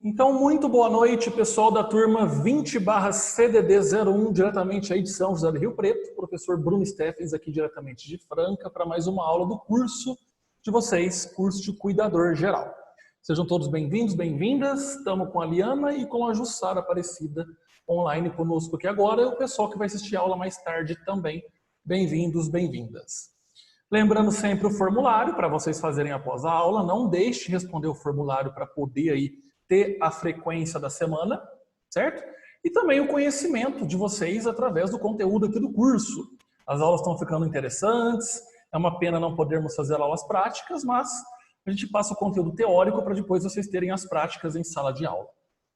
Então, muito boa noite, pessoal da turma 20/CDD01, diretamente aí de São José do Rio Preto, professor Bruno Steffens aqui diretamente de Franca, para mais uma aula do curso de vocês, curso de Cuidador Geral. Sejam todos bem-vindos, bem-vindas, estamos com a Liana e com a Jussara Aparecida online conosco aqui agora, e o pessoal que vai assistir a aula mais tarde também, bem-vindos, bem-vindas. Lembrando sempre o formulário para vocês fazerem após a aula, não deixe de responder o formulário para poder aí ter a frequência da semana, certo? E também o conhecimento de vocês através do conteúdo aqui do curso. As aulas estão ficando interessantes, é uma pena não podermos fazer aulas práticas, mas a gente passa o conteúdo teórico para depois vocês terem as práticas em sala de aula,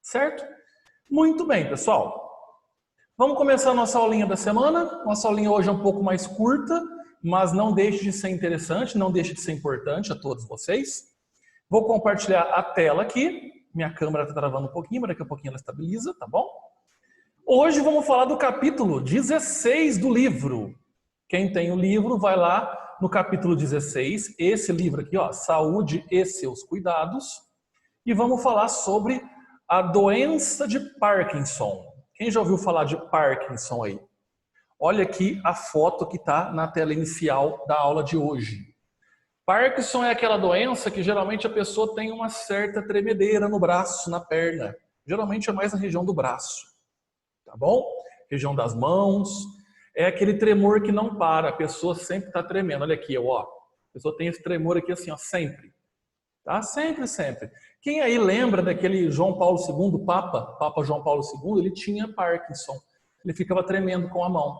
certo? Muito bem, pessoal. Vamos começar a nossa aulinha da semana. Nossa aulinha hoje é um pouco mais curta, mas não deixe de ser interessante, não deixe de ser importante a todos vocês. Vou compartilhar a tela aqui. Minha câmera está travando um pouquinho, mas daqui a pouquinho ela estabiliza, tá bom? Hoje vamos falar do capítulo 16 do livro. Quem tem o livro, vai lá no capítulo 16, esse livro aqui, ó, Saúde e seus cuidados. E vamos falar sobre a doença de Parkinson. Quem já ouviu falar de Parkinson aí? Olha aqui a foto que está na tela inicial da aula de hoje. Parkinson é aquela doença que geralmente a pessoa tem uma certa tremedeira no braço, na perna. Geralmente é mais na região do braço, tá bom? Região das mãos. É aquele tremor que não para, a pessoa sempre está tremendo. Olha aqui, ó. A pessoa tem esse tremor aqui assim, ó, sempre. Tá? Sempre, sempre. Quem aí lembra daquele João Paulo II, Papa João Paulo II, ele tinha Parkinson. Ele ficava tremendo com a mão.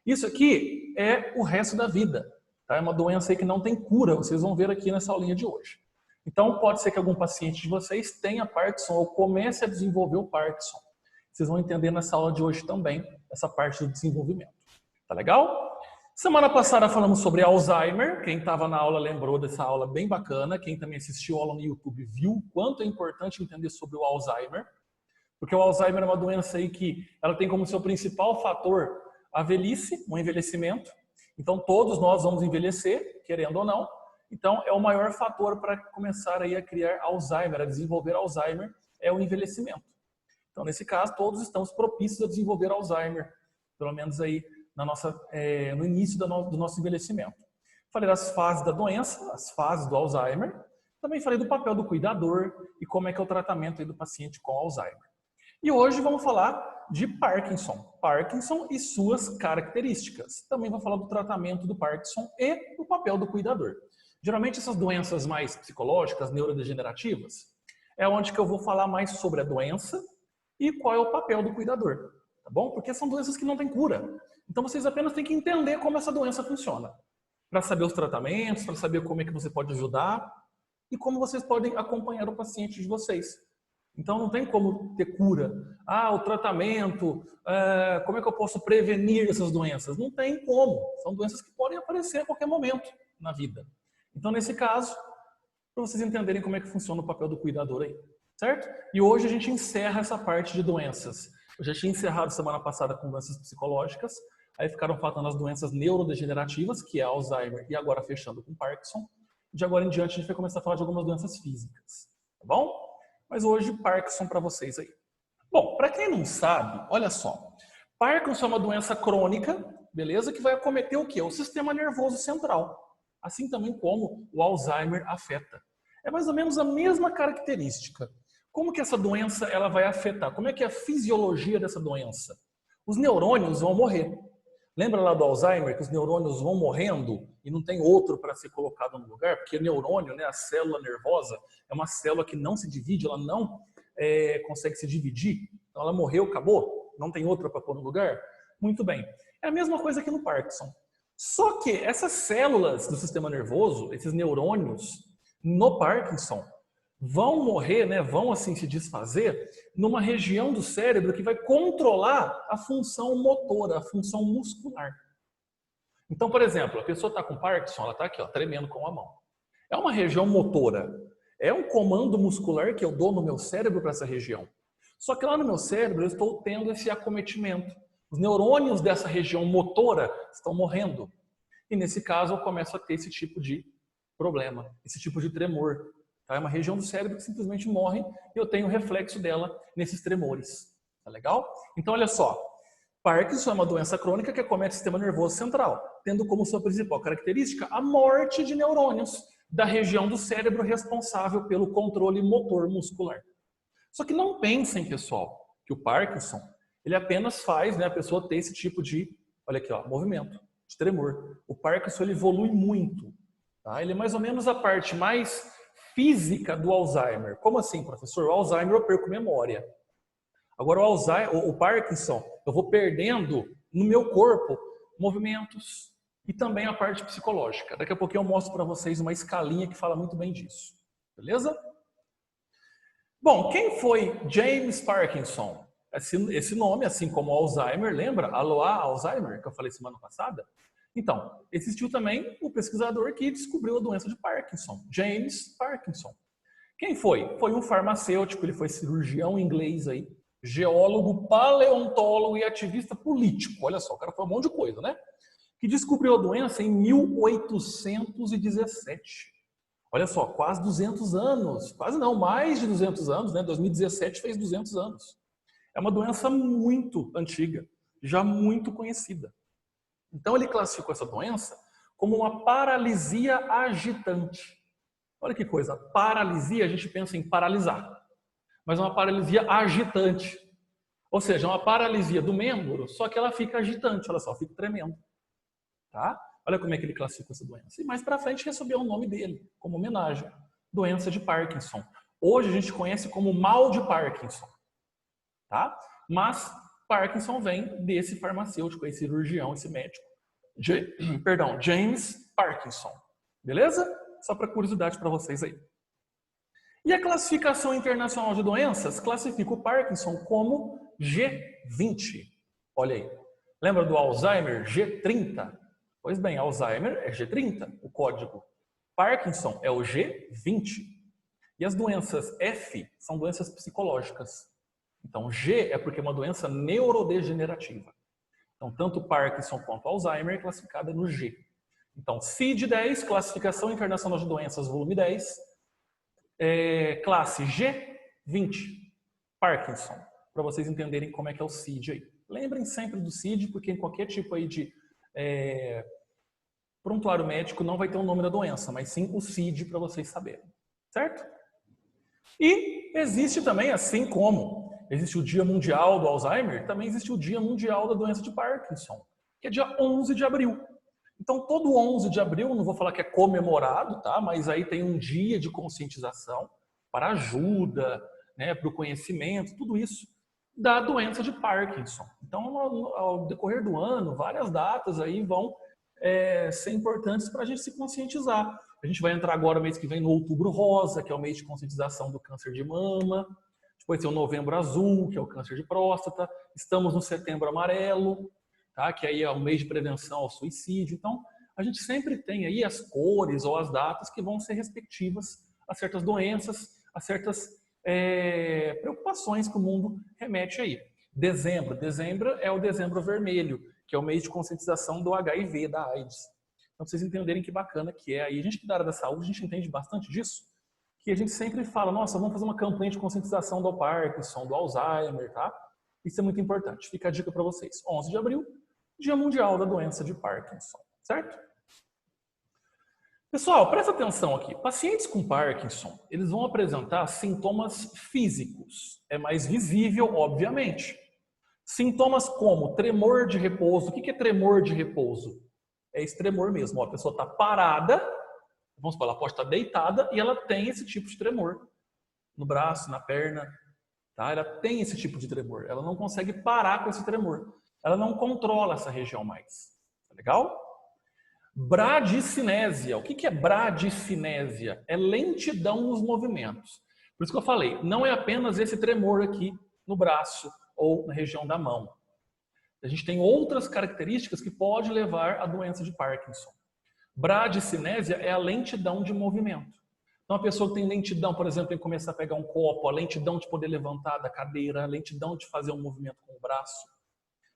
Isso aqui é o resto da vida. Tá? É uma doença aí que não tem cura, vocês vão ver aqui nessa aulinha de hoje. Então, pode ser que algum paciente de vocês tenha Parkinson ou comece a desenvolver o Parkinson. Vocês vão entender nessa aula de hoje também essa parte do desenvolvimento. Tá legal? Semana passada falamos sobre Alzheimer. Quem estava na aula lembrou dessa aula bem bacana. Quem também assistiu a aula no YouTube viu o quanto é importante entender sobre o Alzheimer. Porque o Alzheimer é uma doença aí que ela tem como seu principal fator a velhice, o envelhecimento. Então, todos nós vamos envelhecer, querendo ou não. Então, é o maior fator para começar aí a criar Alzheimer, a desenvolver Alzheimer, é o envelhecimento. Então, nesse caso, todos estamos propícios a desenvolver Alzheimer, pelo menos aí no início do nosso envelhecimento. Falei das fases da doença, as fases do Alzheimer. Também falei do papel do cuidador e como é que é o tratamento aí do paciente com Alzheimer. E hoje vamos falar de Parkinson. Parkinson e suas características. Também vou falar do tratamento do Parkinson e do papel do cuidador. Geralmente essas doenças mais psicológicas, neurodegenerativas, é onde que eu vou falar mais sobre a doença e qual é o papel do cuidador. Tá bom? Porque são doenças que não têm cura. Então vocês apenas têm que entender como essa doença funciona. Para saber os tratamentos, para saber como é que você pode ajudar e como vocês podem acompanhar o paciente de vocês. Então não tem como ter cura. O tratamento, como é que eu posso prevenir essas doenças? Não tem como. São doenças que podem aparecer a qualquer momento na vida. Então nesse caso, para vocês entenderem como é que funciona o papel do cuidador aí, certo? E hoje a gente encerra essa parte de doenças. Eu já tinha encerrado semana passada com doenças psicológicas, aí ficaram faltando as doenças neurodegenerativas, que é Alzheimer, e agora fechando com Parkinson. De agora em diante a gente vai começar a falar de algumas doenças físicas, tá bom? Mas hoje, Parkinson para vocês aí. Bom, para quem não sabe, olha só. Parkinson é uma doença crônica, beleza? Que vai acometer o quê? O sistema nervoso central. Assim também como o Alzheimer afeta. É mais ou menos a mesma característica. Como que essa doença ela vai afetar? Como é que é a fisiologia dessa doença? Os neurônios vão morrer. Lembra lá do Alzheimer que os neurônios vão morrendo e não tem outro para ser colocado no lugar? Porque o neurônio, né, a célula nervosa, é uma célula que não se divide, ela não consegue se dividir. Então ela morreu, acabou, não tem outra para pôr no lugar? Muito bem. É a mesma coisa aqui no Parkinson. Só que essas células do sistema nervoso, esses neurônios, no Parkinson, vão morrer, né, vão assim se desfazer numa região do cérebro que vai controlar a função motora, a função muscular. Então, por exemplo, a pessoa está com Parkinson, ela está aqui, ó, tremendo com a mão. É uma região motora, é um comando muscular que eu dou no meu cérebro para essa região. Só que lá no meu cérebro eu estou tendo esse acometimento. Os neurônios dessa região motora estão morrendo. E nesse caso eu começo a ter esse tipo de problema, esse tipo de tremor. Tá? É uma região do cérebro que simplesmente morre e eu tenho o reflexo dela nesses tremores. Tá legal? Então, olha só. Parkinson é uma doença crônica que acomete o sistema nervoso central, tendo como sua principal característica a morte de neurônios da região do cérebro responsável pelo controle motor muscular. Só que não pensem, pessoal, que o Parkinson, ele apenas faz, né, a pessoa ter esse tipo de, olha aqui, ó, movimento, de tremor. O Parkinson, ele evolui muito. Tá? Ele é mais ou menos a parte mais física do Alzheimer. Como assim, professor? O Alzheimer eu perco memória. Agora o Parkinson, eu vou perdendo no meu corpo movimentos e também a parte psicológica. Daqui a pouquinho eu mostro para vocês uma escalinha que fala muito bem disso. Beleza? Bom, quem foi James Parkinson? Esse nome, assim como Alzheimer, lembra? Aloha Alzheimer, que eu falei semana passada? Então, existiu também o pesquisador que descobriu a doença de Parkinson, James Parkinson. Quem foi? Foi um farmacêutico, ele foi cirurgião inglês aí, geólogo, paleontólogo e ativista político. Olha só, o cara foi um monte de coisa, né? Que descobriu a doença em 1817. Olha só, quase 200 anos. Quase não, mais de 200 anos, né? 2017 fez 200 anos. É uma doença muito antiga, já muito conhecida. Então ele classificou essa doença como uma paralisia agitante. Olha que coisa, paralisia a gente pensa em paralisar. Mas é uma paralisia agitante. Ou seja, é uma paralisia do membro, só que ela fica agitante, olha só, fica tremendo. Tá? Olha como é que ele classifica essa doença. E mais para frente recebeu o nome dele, como homenagem. Doença de Parkinson. Hoje a gente conhece como mal de Parkinson. Tá? Mas Parkinson vem desse farmacêutico, esse cirurgião, esse médico. James Parkinson. Beleza? Só para curiosidade para vocês aí. E a classificação internacional de doenças classifica o Parkinson como G20. Olha aí. Lembra do Alzheimer? G30. Pois bem, Alzheimer é G30, o código. Parkinson é o G20. E as doenças F são doenças psicológicas. Então, G é porque é uma doença neurodegenerativa. Então, tanto Parkinson quanto Alzheimer é classificada no G. Então, CID-10, Classificação Internacional de Doenças, volume 10. Classe G20, Parkinson, para vocês entenderem como é que é o CID aí. Lembrem sempre do CID, porque em qualquer tipo aí de prontuário médico não vai ter o nome da doença, mas sim o CID para vocês saberem, certo? E existe também, assim como existe o Dia Mundial do Alzheimer, também existe o Dia Mundial da Doença de Parkinson, que é dia 11 de abril. Então, todo 11 de abril, não vou falar que é comemorado, tá? Mas aí tem um dia de conscientização para ajuda, né, para o conhecimento, tudo isso da doença de Parkinson. Então, ao decorrer do ano, várias datas aí vão ser importantes para a gente se conscientizar. A gente vai entrar agora, mês que vem, no Outubro Rosa, que é o mês de conscientização do câncer de mama. Depois tem o Novembro Azul, que é o câncer de próstata. Estamos no Setembro Amarelo, tá? Que aí é o mês de prevenção ao suicídio. Então, a gente sempre tem aí as cores ou as datas que vão ser respectivas a certas doenças, a certas preocupações que o mundo remete aí. Dezembro é o Dezembro Vermelho, que é o mês de conscientização do HIV, da AIDS. Então, pra vocês entenderem que bacana que é. Aí a gente que da área da saúde, a gente entende bastante disso, que a gente sempre fala, nossa, vamos fazer uma campanha de conscientização do Parkinson, do Alzheimer, tá? Isso é muito importante. Fica a dica para vocês. 11 de abril, Dia Mundial da Doença de Parkinson, certo? Pessoal, presta atenção aqui. Pacientes com Parkinson, eles vão apresentar sintomas físicos. É mais visível, obviamente. Sintomas como tremor de repouso. O que é tremor de repouso? É esse tremor mesmo. A pessoa está parada, vamos supor, ela pode estar deitada e ela tem esse tipo de tremor. No braço, na perna. Tá? Ela tem esse tipo de tremor. Ela não consegue parar com esse tremor. Ela não controla essa região mais. Tá legal? Bradicinésia. O que é bradicinésia? É lentidão nos movimentos. Por isso que eu falei, não é apenas esse tremor aqui no braço ou na região da mão. A gente tem outras características que pode levar à doença de Parkinson. Bradicinésia é a lentidão de movimento. Então a pessoa que tem lentidão, por exemplo, em começar a pegar um copo, a lentidão de poder levantar da cadeira, a lentidão de fazer um movimento com o braço.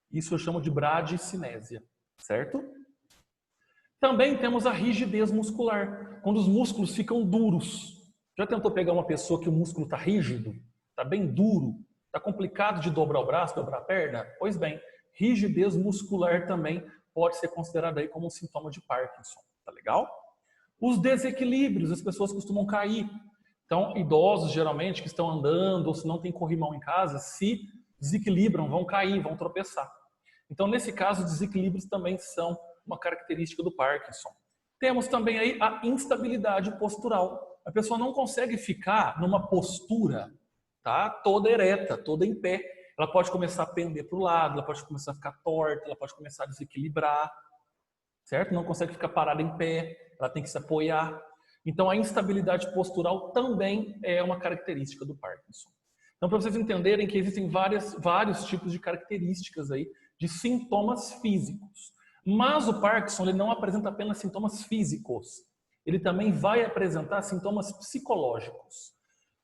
Isso eu chamo de bradicinésia, certo? Também temos a rigidez muscular, quando os músculos ficam duros. Já tentou pegar uma pessoa que o músculo está rígido, está bem duro, está complicado de dobrar o braço, dobrar a perna? Pois bem, rigidez muscular também pode ser considerada aí como um sintoma de Parkinson, tá legal? Os desequilíbrios, as pessoas costumam cair. Então, idosos geralmente que estão andando ou se não tem corrimão em casa, se desequilibram, vão cair, vão tropeçar. Então, nesse caso, desequilíbrios também são uma característica do Parkinson. Temos também aí a instabilidade postural. A pessoa não consegue ficar numa postura, tá, toda ereta, toda em pé. Ela pode começar a pender para o lado, ela pode começar a ficar torta, ela pode começar a desequilibrar, certo? Não consegue ficar parada em pé, ela tem que se apoiar. Então, a instabilidade postural também é uma característica do Parkinson. Então, para vocês entenderem que existem vários tipos de características aí, de sintomas físicos. Mas o Parkinson ele não apresenta apenas sintomas físicos, ele também vai apresentar sintomas psicológicos.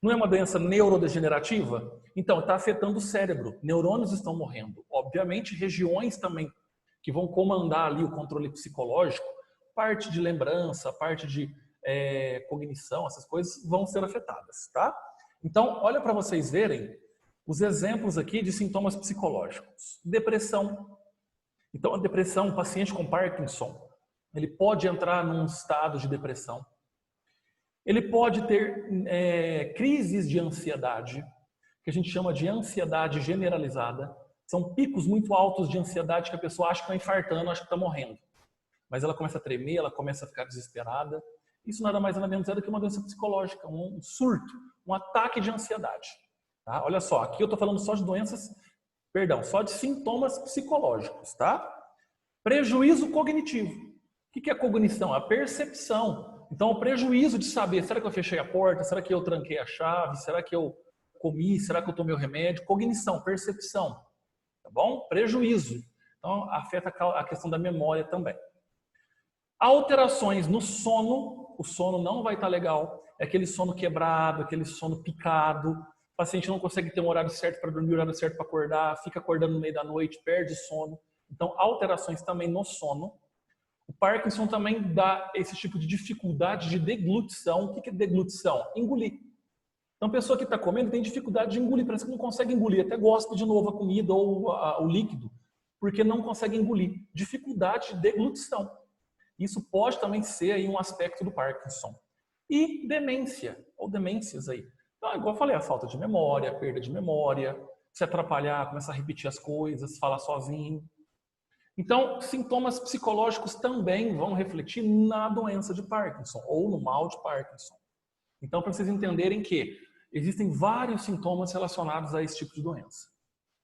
Não é uma doença neurodegenerativa? Então, está afetando o cérebro, neurônios estão morrendo. Obviamente, regiões também que vão comandar ali o controle psicológico, parte de lembrança, parte de cognição, essas coisas vão ser afetadas, tá? Então, olha para vocês verem os exemplos aqui de sintomas psicológicos. Depressão. Então, a depressão, um paciente com Parkinson, ele pode entrar num estado de depressão. Ele pode ter crises de ansiedade, que a gente chama de ansiedade generalizada. São picos muito altos de ansiedade que a pessoa acha que está infartando, acha que está morrendo. Mas ela começa a tremer, ela começa a ficar desesperada. Isso nada mais nada menos é do que uma doença psicológica, um surto, um ataque de ansiedade. Tá? Olha só, aqui eu estou falando só de só de sintomas psicológicos, tá? Prejuízo cognitivo. O que é cognição? A percepção. Então, o prejuízo de saber, será que eu fechei a porta? Será que eu tranquei a chave? Será que eu comi? Será que eu tomei o remédio? Cognição, percepção. Tá bom? Prejuízo. Então, afeta a questão da memória também. Alterações no sono. O sono não vai estar legal. É aquele sono quebrado, aquele sono picado. O paciente não consegue ter um horário certo para dormir, um horário certo para acordar, fica acordando no meio da noite, perde sono. Então, alterações também no sono. O Parkinson também dá esse tipo de dificuldade de deglutição. O que é deglutição? Engolir. Então, a pessoa que está comendo tem dificuldade de engolir, parece que não consegue engolir, até gosta de novo a comida ou o líquido, porque não consegue engolir. Dificuldade de deglutição. Isso pode também ser aí um aspecto do Parkinson. E demência, ou demências aí. Então, igual eu falei, a falta de memória, a perda de memória, se atrapalhar, começar a repetir as coisas, falar sozinho. Então, sintomas psicológicos também vão refletir na doença de Parkinson ou no mal de Parkinson. Então, para vocês entenderem que existem vários sintomas relacionados a esse tipo de doença,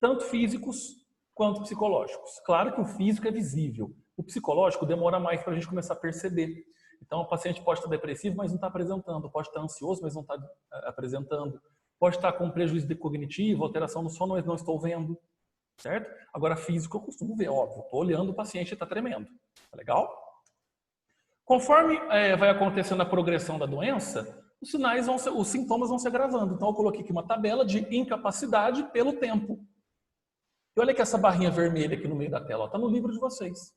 tanto físicos quanto psicológicos. Claro que o físico é visível, o psicológico demora mais para a gente começar a perceber. Então, o paciente pode estar depressivo, mas não está apresentando, pode estar ansioso, mas não está apresentando, pode estar com prejuízo cognitivo, alteração no sono, mas não estou vendo. Certo? Agora, físico eu costumo ver, óbvio. Estou olhando o paciente e está tremendo. Tá legal? Conforme vai acontecendo a progressão da doença, os sintomas vão se agravando. Então, eu coloquei aqui uma tabela de incapacidade pelo tempo. E olha que essa barrinha vermelha aqui no meio da tela está no livro de vocês.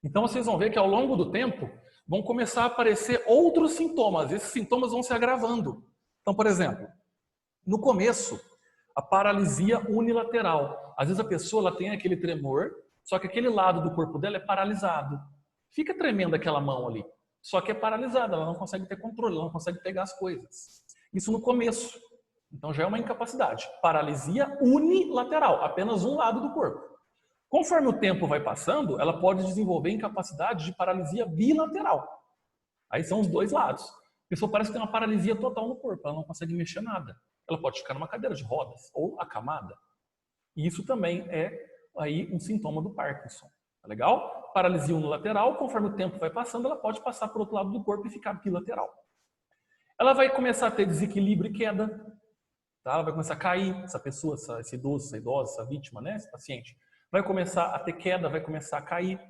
Então, vocês vão ver que ao longo do tempo vão começar a aparecer outros sintomas. Esses sintomas vão se agravando. Então, por exemplo, no começo, a paralisia unilateral. Às vezes a pessoa ela tem aquele tremor, só que aquele lado do corpo dela é paralisado. Fica tremendo aquela mão ali, só que é paralisada, ela não consegue ter controle, ela não consegue pegar as coisas. Isso no começo. Então já é uma incapacidade. Paralisia unilateral, apenas um lado do corpo. Conforme o tempo vai passando, ela pode desenvolver incapacidade de paralisia bilateral. Aí são os dois lados. A pessoa parece que tem uma paralisia total no corpo, ela não consegue mexer nada. Ela pode ficar numa cadeira de rodas ou acamada. E isso também é aí um sintoma do Parkinson. Tá legal? Paralisia unilateral, conforme o tempo vai passando, ela pode passar para o outro lado do corpo e ficar bilateral. Ela vai começar a ter desequilíbrio e queda. Tá? Ela vai começar a cair, essa pessoa, esse idoso, essa idosa, essa vítima, né? Esse paciente. Vai começar a ter queda, vai começar a cair.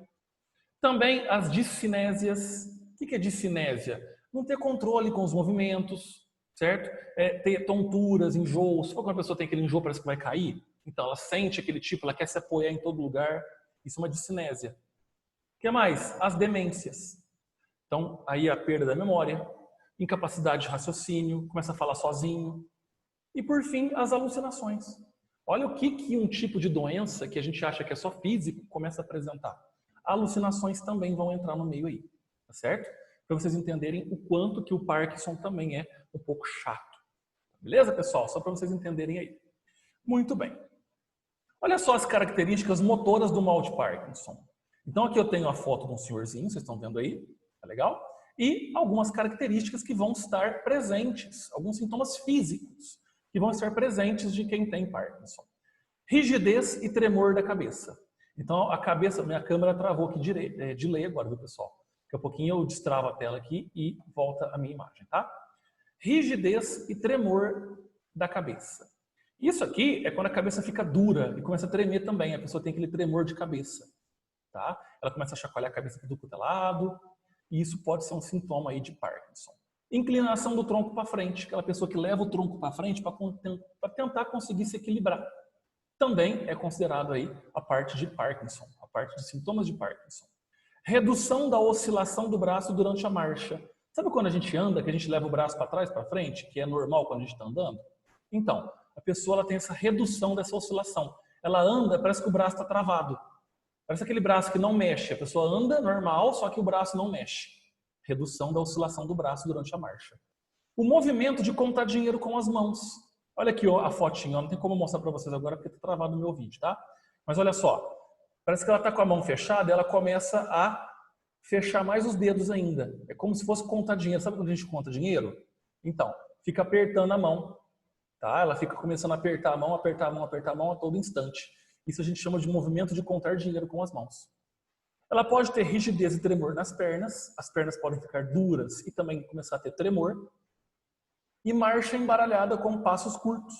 Também as discinésias. O que é discinésia? Não ter controle com os movimentos, certo? Ter tonturas, enjoos. Se for quando a pessoa tem aquele enjoo, parece que vai cair. Então, ela sente aquele tipo, ela quer se apoiar em todo lugar. Isso é uma discinésia. O que mais? As demências. Então, aí a perda da memória. incapacidade de raciocínio, começa a falar sozinho. E por fim, as alucinações. Olha o que um tipo de doença que a gente acha que é só físico começa a apresentar. Alucinações também vão entrar no meio aí, tá certo? Para vocês entenderem o quanto que o Parkinson também é um pouco chato. Beleza, pessoal? Só para vocês entenderem aí. Muito bem. Olha só as características motoras do mal de Parkinson. Então aqui eu tenho a foto de um senhorzinho, vocês estão vendo aí, tá legal? E algumas características que vão estar presentes, alguns sintomas físicos que vão estar presentes de quem tem Parkinson. Rigidez e tremor da cabeça. Então a cabeça, minha câmera travou aqui de ler agora, viu, pessoal? Daqui a pouquinho eu destravo a tela aqui e volta a minha imagem, tá? Rigidez e tremor da cabeça. Isso aqui é quando a cabeça fica dura e começa a tremer também. A pessoa tem aquele tremor de cabeça, tá? Ela começa a chacoalhar a cabeça para tudo lado, e isso pode ser um sintoma aí de Parkinson. Inclinação do tronco para frente, aquela pessoa que leva o tronco para frente para tentar conseguir se equilibrar. Também é considerado aí a parte de Parkinson, a parte de sintomas de Parkinson. Redução da oscilação do braço durante a marcha. Sabe quando a gente anda, que a gente leva o braço para trás, para frente, que é normal quando a gente está andando? Então, a pessoa ela tem essa redução dessa oscilação. Ela anda, parece que o braço está travado. Parece aquele braço que não mexe. A pessoa anda normal, só que o braço não mexe. Redução da oscilação do braço durante a marcha. O movimento de contar dinheiro com as mãos. Olha aqui ó, a fotinha, não tem como mostrar para vocês agora porque está travado no meu vídeo, tá? Mas olha só, parece que ela está com a mão fechada e ela começa a fechar mais os dedos ainda. É como se fosse contar dinheiro. Sabe quando a gente conta dinheiro? Então, fica apertando a mão. Tá? Ela fica começando a apertar a mão, apertar a mão, apertar a mão a todo instante. Isso a gente chama de movimento de contar dinheiro com as mãos. Ela pode ter rigidez e tremor nas pernas. As pernas podem ficar duras e também começar a ter tremor. E marcha embaralhada com passos curtos.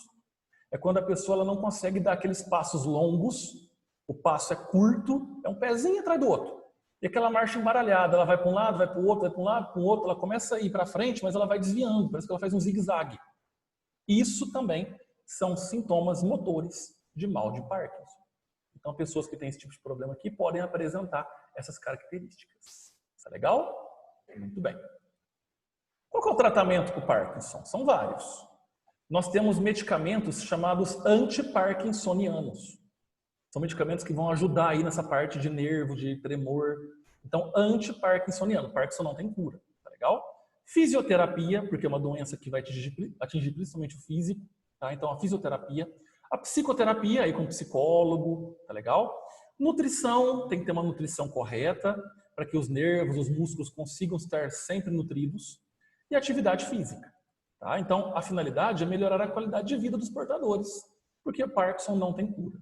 É quando a pessoa ela não consegue dar aqueles passos longos. O passo é curto, é um pezinho atrás do outro. E aquela marcha embaralhada, ela vai para um lado, vai para o outro, vai para um lado, para o outro. Ela começa a ir para frente, mas ela vai desviando. Parece que ela faz um zigue-zague. Isso também são sintomas motores de mal de Parkinson. Então, pessoas que têm esse tipo de problema aqui podem apresentar essas características. Tá legal? Muito bem. Qual que é o tratamento para o Parkinson? São vários. Nós temos medicamentos chamados anti-parkinsonianos. São medicamentos que vão ajudar aí nessa parte de nervo, de tremor. Então, anti-parkinsoniano. Parkinson não tem cura. Tá legal? Fisioterapia, porque é uma doença que vai atingir principalmente o físico, tá? Então a fisioterapia, a psicoterapia aí com psicólogo, tá legal? Nutrição, tem que ter uma nutrição correta para que os nervos, os músculos consigam estar sempre nutridos e atividade física, tá? Então a finalidade é melhorar a qualidade de vida dos portadores, porque o Parkinson não tem cura.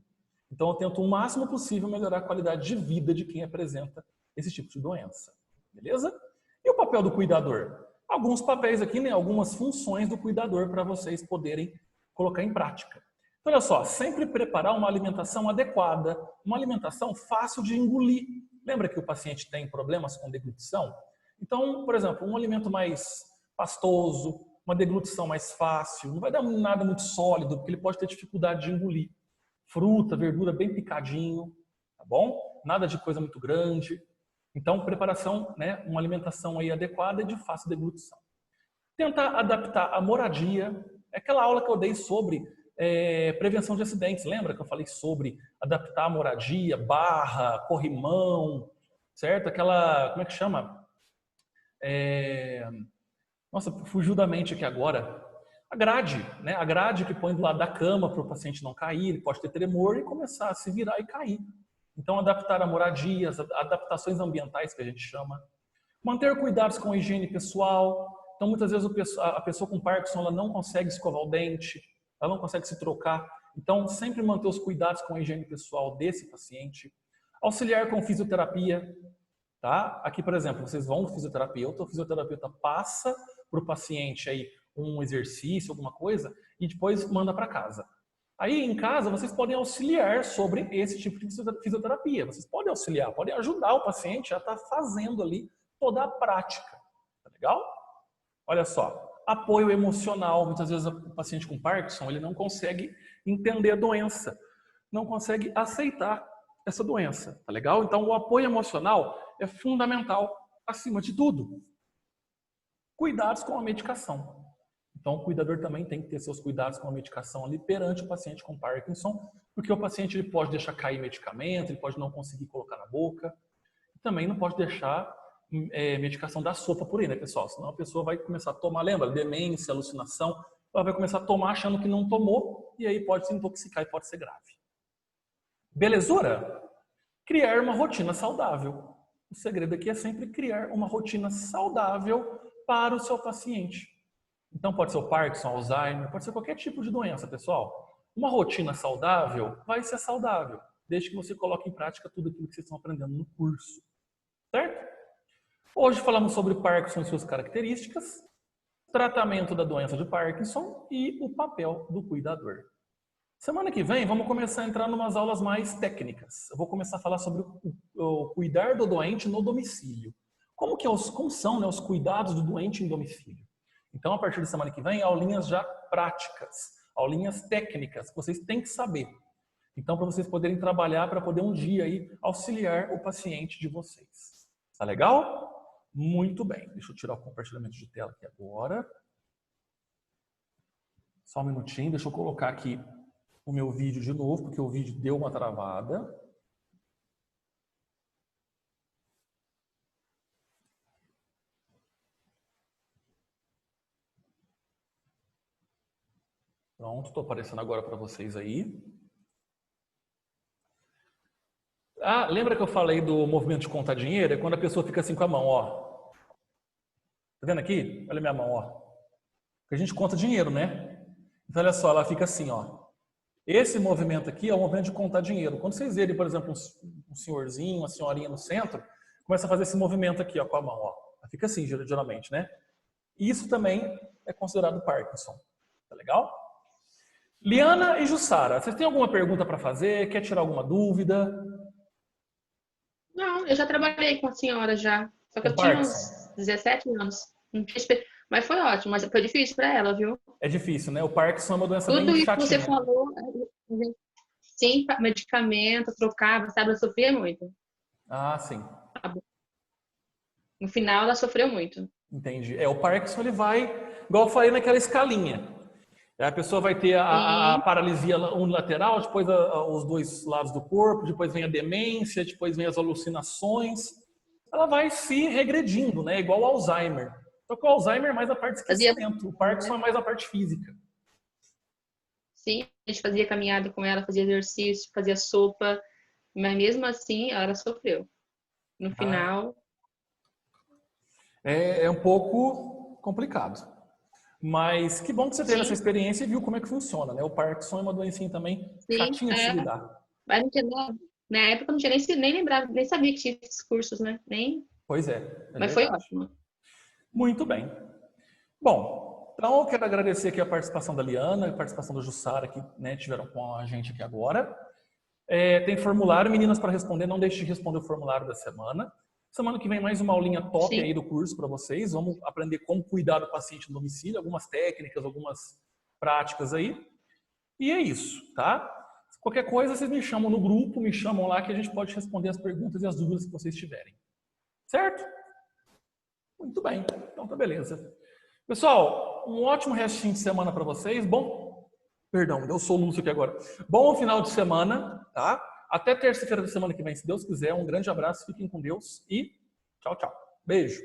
Então eu tento o máximo possível melhorar a qualidade de vida de quem apresenta esse tipo de doença, beleza? E o papel do cuidador? Alguns papéis aqui, né, algumas funções do cuidador para vocês poderem colocar em prática. Então, olha só, sempre preparar uma alimentação adequada, uma alimentação fácil de engolir. Lembra que o paciente tem problemas com deglutição? Então, por exemplo, um alimento mais pastoso, uma deglutição mais fácil, não vai dar nada muito sólido, porque ele pode ter dificuldade de engolir. Fruta, verdura bem picadinho, tá bom? Nada de coisa muito grande. Então, preparação, né, uma alimentação aí adequada e de fácil deglutição. Tentar adaptar a moradia. É aquela aula que eu dei sobre prevenção de acidentes. Lembra que eu falei sobre adaptar a moradia, barra, corrimão, certo? Aquela, como é que chama? Nossa, fugiu da mente aqui agora. A grade, né? A grade que põe do lado da cama para o paciente não cair, ele pode ter tremor e começar a se virar e cair. Então, adaptar a moradia, as adaptações ambientais que a gente chama. Manter cuidados com a higiene pessoal. Então, muitas vezes a pessoa com Parkinson ela não consegue escovar o dente, ela não consegue se trocar. Então, sempre manter os cuidados com a higiene pessoal desse paciente. Auxiliar com fisioterapia. Tá? Aqui, por exemplo, vocês vão no fisioterapeuta, o fisioterapeuta passa para o paciente aí um exercício, alguma coisa, e depois manda para casa. Aí, em casa, vocês podem auxiliar sobre esse tipo de fisioterapia. Vocês podem auxiliar, podem ajudar o paciente a estar fazendo ali toda a prática. Tá legal? Olha só, apoio emocional. Muitas vezes o paciente com Parkinson, ele não consegue entender a doença, não consegue aceitar essa doença. Tá legal? Então, o apoio emocional é fundamental acima de tudo. Cuidados com a medicação. Então, o cuidador também tem que ter seus cuidados com a medicação ali perante o paciente com Parkinson, porque o paciente ele pode deixar cair medicamento, ele pode não conseguir colocar na boca. Também não pode deixar medicação da sopa por aí, né, pessoal? Senão a pessoa vai começar a tomar, lembra? Demência, alucinação, ela vai começar a tomar achando que não tomou e aí pode se intoxicar e pode ser grave. Belezura? Criar uma rotina saudável. O segredo aqui é sempre criar uma rotina saudável para o seu paciente. Então pode ser o Parkinson, Alzheimer, pode ser qualquer tipo de doença, pessoal. Uma rotina saudável vai ser saudável, desde que você coloque em prática tudo aquilo que vocês estão aprendendo no curso. Certo? Hoje falamos sobre Parkinson e suas características, tratamento da doença de Parkinson e o papel do cuidador. Semana que vem vamos começar a entrar em umas aulas mais técnicas. Eu vou começar a falar sobre o cuidar do doente no domicílio. Como são, né, os cuidados do doente em domicílio? Então, a partir da semana que vem, aulinhas já práticas, aulinhas técnicas, que vocês têm que saber. Então, para vocês poderem trabalhar, para poder um dia aí auxiliar o paciente de vocês. Tá legal? Muito bem. Deixa eu tirar o compartilhamento de tela aqui agora. Só um minutinho, deixa eu colocar aqui o meu vídeo de novo, porque o vídeo deu uma travada. Pronto, estou aparecendo agora para vocês aí. Ah, lembra que eu falei do movimento de contar dinheiro? É quando a pessoa fica assim com a mão, ó. Tá vendo aqui? Olha a minha mão, ó. Porque a gente conta dinheiro, né? Então, olha só, ela fica assim, ó. Esse movimento aqui é o movimento de contar dinheiro. Quando vocês verem, por exemplo, um senhorzinho, uma senhorinha no centro, começa a fazer esse movimento aqui, ó, com a mão, ó. Ela fica assim, geralmente, né? Isso também é considerado Parkinson. Tá legal? Liana e Jussara, vocês têm alguma pergunta para fazer? Quer tirar alguma dúvida? Não, eu já trabalhei com a senhora já. Só que Com eu tinha uns Parkinson? 17 anos. Mas foi ótimo, mas foi difícil para ela, viu? É difícil, né? O Parkinson é uma doença bem Tudo isso que você chatinha. falou, sim, medicamento, trocava, sabe? Ela sofria muito. Ah, sim. No final, ela sofreu muito. Entendi. O Parkinson ele vai, igual eu falei naquela escalinha. A pessoa vai ter a paralisia unilateral, depois os dois lados do corpo, depois vem a demência, depois vem as alucinações. Ela vai se regredindo, né? Igual o Alzheimer. Só que o Alzheimer é mais a parte de esquecimento, o Parkinson é mais a parte física. Sim, a gente fazia caminhada com ela, fazia exercício, fazia sopa, mas mesmo assim ela sofreu. No final... É um pouco complicado. Mas que bom que você teve essa experiência e viu como é que funciona, né? O Parkinson é uma doencinha também chatinha de se lidar. Mas não tinha, na época não tinha nem lembrado, nem sabia que tinha esses cursos, né? Pois é. Mas foi ótimo. Muito bem. Bom, então eu quero agradecer aqui a participação da Liana, a participação da Jussara, que, né, tiveram com a gente aqui agora. Tem formulário, meninas, para responder. Não deixe de responder o formulário da semana. Semana que vem mais uma aulinha top aí do curso para vocês. Vamos aprender como cuidar do paciente no domicílio, algumas técnicas, algumas práticas aí. E é isso, tá? Qualquer coisa, vocês me chamam no grupo, me chamam lá que a gente pode responder as perguntas e as dúvidas que vocês tiverem. Certo? Muito bem. Então tá beleza. Pessoal, um ótimo restinho de semana para vocês. Perdão, deu soluço aqui agora. Bom final de semana, tá? Até terça-feira da semana que vem, se Deus quiser. Um grande abraço, fiquem com Deus e tchau, tchau. Beijo.